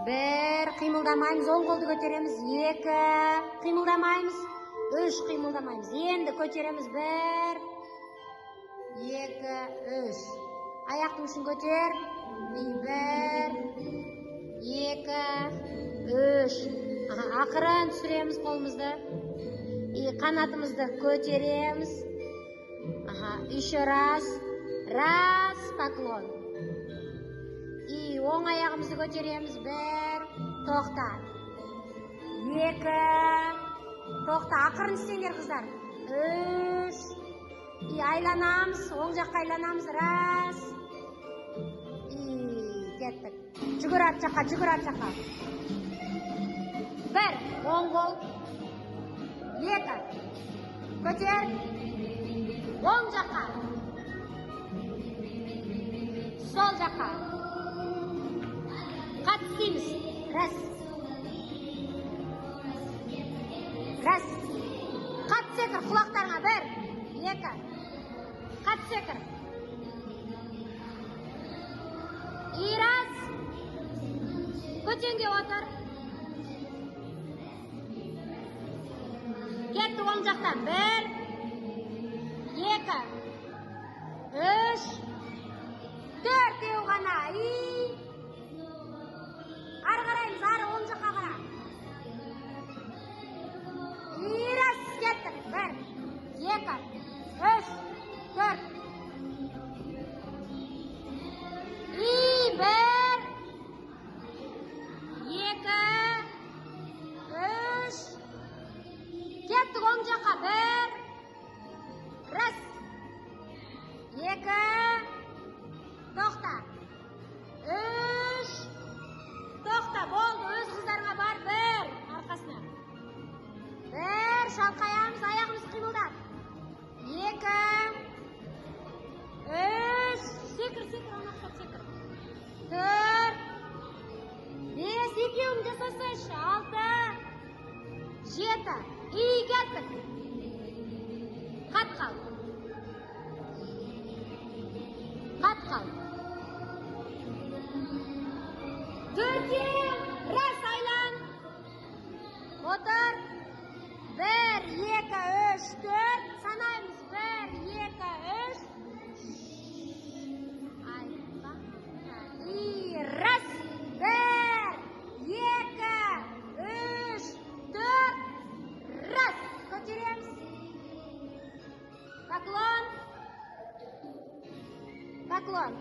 Bir, qiymaldamaymiz. Oң қолды көтереміз. 2, qiymaldamaymiz. 3, qiymaldamaymiz. Endi көтереміз. 1, 2, 3. Аяқтың ұшын көтер. 1, 2, 3. Ақырын түсіреміз қолымызды. Қанатымызды көтереміз. Еще раз. Раз, поклон. Оң аяғымызды көтереміз. 1, тоқта. 2, тоқта. Ақырын істеңдер қыздар. 3, айланамыз. Оң жаққа айланамыз. Раз. Кеттік. Жүгір арт жаққа, жүгір арт жаққа. 1, оң қол. 2, көтер. Оң жаққа. Сол жаққа. Қатты істейміз. Раз. Раз. Қатты секір құлақтарыңа. 1, 2. Қатты секір. Раз. Көтенге отыр. Кетті оң жақтан. 1, 2, 3, 4 еу ғана. Ары қараймыз, ары оң жаққа қара. Раз, кеттік. 1, 2, 3, 4. 1, 2, 3. Кеттік оң жаққа. 1, раз. 2, тоқта. 3, тоқта. Болды, өз қыздарыңа бар. 1, арқасына. 1, шалқаямыз, аяғымыз қимылдап. 2, 3, секір, анақтап секір. 4, 5, екеуін жасасайшы. 6, 7. Кеттік. Қат қал. Қат қал. 4, раз айлан. Отыр. 1, 2, 3, 4. Санаймыз. 1, 2, 3. Айба. Раз. 1, 2, 3, 4. Раз. Көтереміз. Поклон. Поклон.